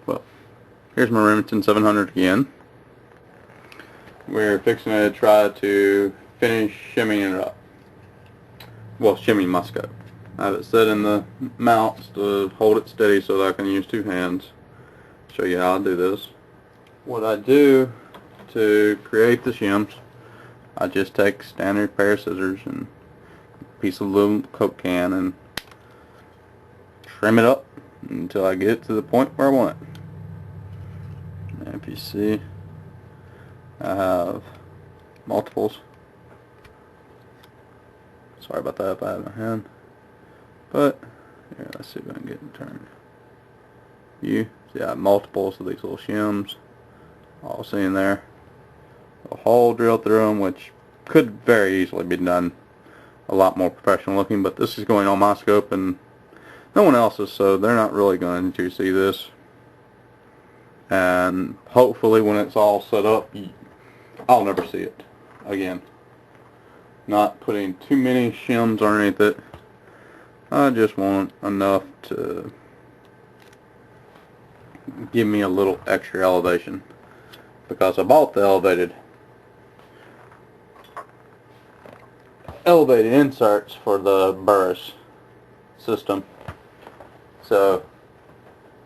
Well, here's my Remington 700 again. We're fixing to try to finish shimming it up. Well, shimming my scope. I have it set in the mounts to hold it steady so that I can use two hands. Show you how I do this. What I do to create the shims, I just take a standard pair of scissors and a piece of little Coke can and trim it up until I get it to the point where I want it. And if you see, I have multiples. Sorry about that if I have my hand. But, here, let's see if I can get it turned. You see I have multiples of these little shims all seen there. A hole drilled through them, which could very easily be done a lot more professional looking, but this is going on my scope and no one else's, so they're not really going to see this. And hopefully when it's all set up, I'll never see it again. Not putting too many shims underneath it. I just want enough to give me a little extra elevation, because I bought the elevated inserts for the Burris system. So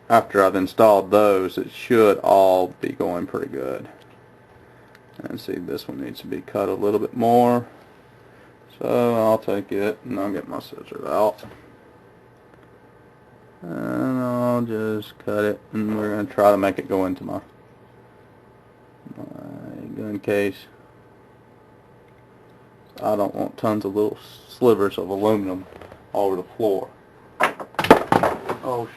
after I've installed those, it should all be going pretty good. And see, this one needs to be cut a little bit more. So I'll take it and I'll get my scissors out. And I'll just cut it, and we're going to try to make it go into my gun case. I don't want tons of little slivers of aluminum all over the floor. Oh,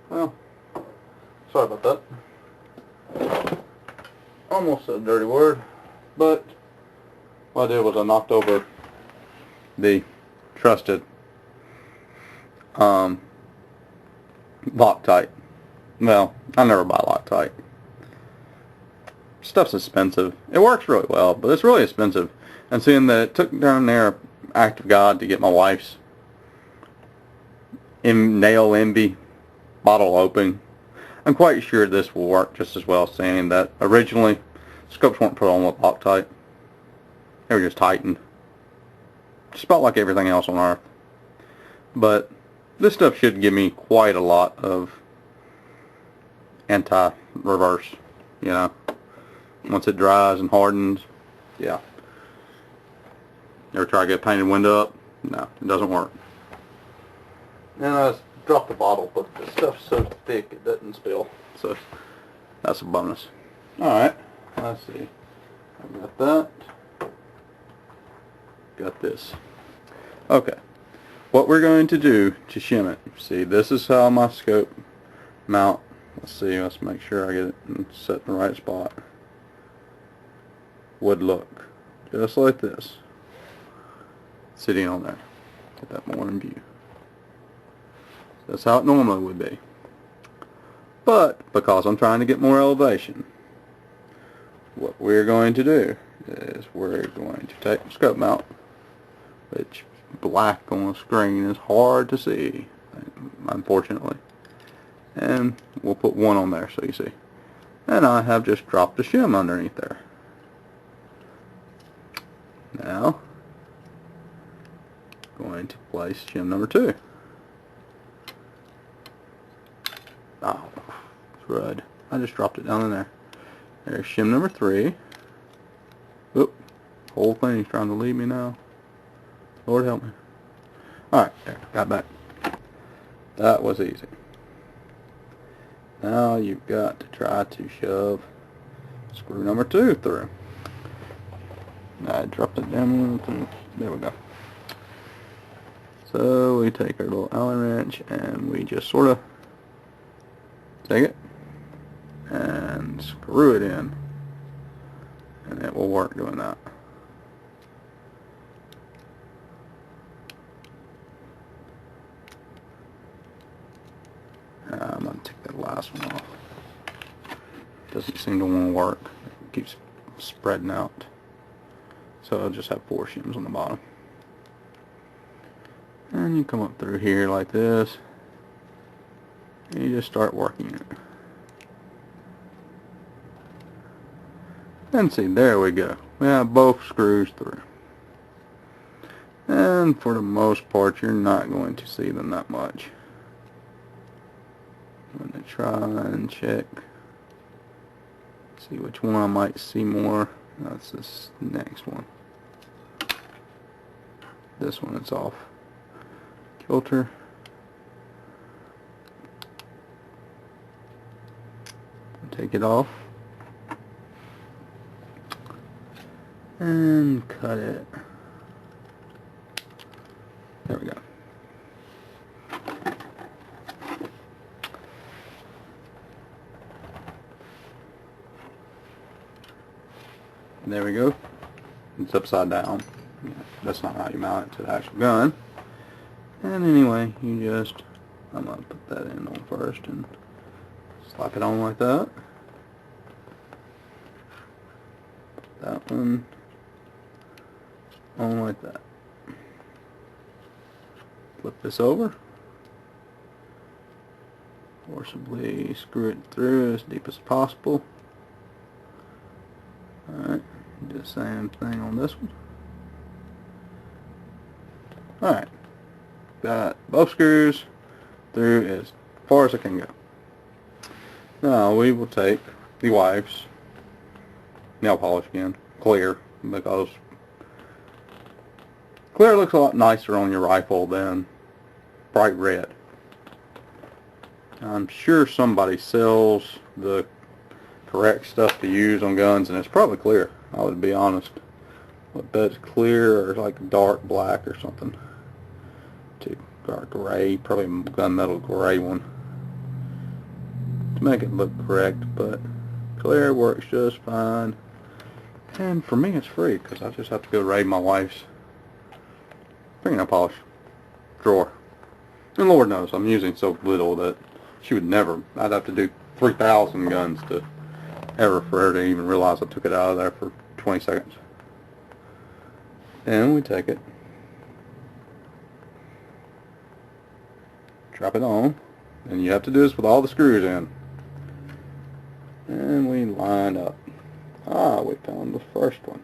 well, sorry about that. Almost a dirty word, but what I did was I knocked over the trusted Loctite. Well, I never buy Loctite. Stuff's expensive. It works really well, but it's really expensive. And seeing that it took down there act of God to get my wife's nail envy bottle open, I'm quite sure this will work just as well, saying that originally scopes weren't put on with Loctite. They were just tightened. Just about like everything else on earth. But this stuff should give me quite a lot of anti-reverse, you know. Once it dries and hardens, yeah. Ever try to get a painted window up? No, it doesn't work. And I just dropped the bottle, but the stuff's so thick it doesn't spill. So that's a bonus. Alright, let's see. I got that. Got this. Okay. What we're going to do to shim it. See, this is how my scope mount. Let's see, let's make sure I get it set in the right spot. Would look just like this, sitting on there. Get that more in view. That's how it normally would be. But because I'm trying to get more elevation, what we're going to do is we're going to take the scope mount, which black on the screen is hard to see, unfortunately, and we'll put one on there so you see. And I have just dropped the shim underneath there. Now, going to place shim number 2. Oh, crud. I just dropped it down in there. There's shim number 3. Oop, whole thing's trying to leave me now. Lord help me. Alright, there, got back. That was easy. Now you've got to try to shove screw number 2 through. I dropped it down. There we go. So we take our little Allen wrench and we just sort of take it and screw it in, and it will work doing that. I'm going to take that last one off. Doesn't seem to want to work. It keeps spreading out. So I'll just have 4 shims on the bottom. And you come up through here like this. You just start working it. And see, there we go. We have both screws through. And for the most part, you're not going to see them that much. I'm going to try and check. See which one I might see more. That's this next one. This one is off kilter. Take it off and cut it. There we go. There we go. It's upside down. That's not how you mount it to the actual gun. And anyway, you just, I'm going to put that in on first and slap it on like that. Put that one on like that. Flip this over. Forcibly screw it through as deep as possible. Alright, do the same thing on this one. Alright, got both screws through as far as I can go. Now we will take the wife's nail polish again, clear, because clear looks a lot nicer on your rifle than bright red. I'm sure somebody sells the correct stuff to use on guns, and it's probably clear, I would be honest. I bet it's clear or like dark black or something. Or gray, probably a gunmetal gray one to make it look correct, but clear works just fine. And for me it's free because I just have to go raid my wife's fingernail polish drawer. And Lord knows I'm using so little that she would never, I'd have to do 3,000 guns to ever for her to even realize I took it out of there for 20 seconds. And we take it, drop it on, and you have to do this with all the screws in. And we line up. Ah, we found the first one.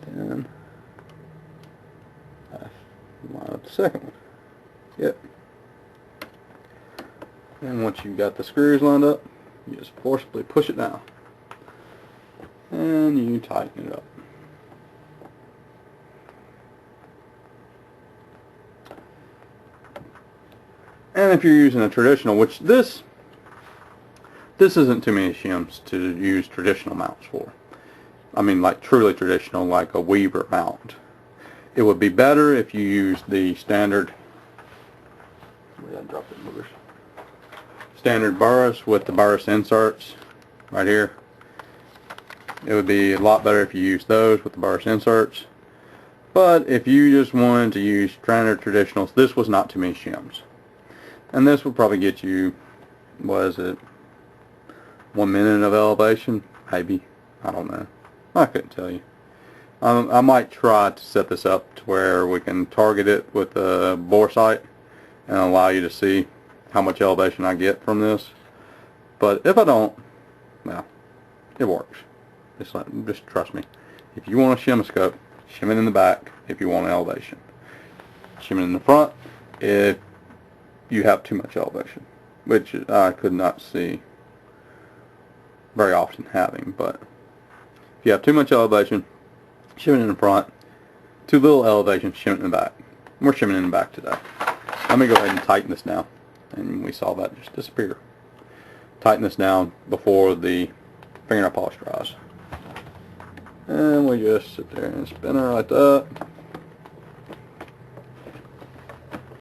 Then I line up the second one. Yep. And once you've got the screws lined up, you just forcibly push it down. And you tighten it up. And if you're using a traditional, which this isn't too many shims to use traditional mounts for. I mean, like truly traditional, like a Weaver mount. It would be better if you used the standard. Where did I drop the boogers? Standard burris with the burris inserts right here. It would be a lot better if you used those with the burris inserts. But if you just wanted to use standard traditionals, this was not too many shims. And this will probably get you, what is it, 1 minute of elevation? Maybe. I don't know. I couldn't tell you. I might try to set this up to where we can target it with a bore sight and allow you to see how much elevation I get from this. But if I don't, well, it works. Just trust me. If you want a shimmoscope, shim it in the back if you want elevation. Shim it in the front if you have too much elevation, which I could not see very often having. But if you have too much elevation, shim it in the front. Too little elevation, shim it in the back. We're shimming in the back today. Let me go ahead and tighten this down, and we saw that just disappear. Tighten this down before the fingernail polish dries. And we just sit there and spin her like that.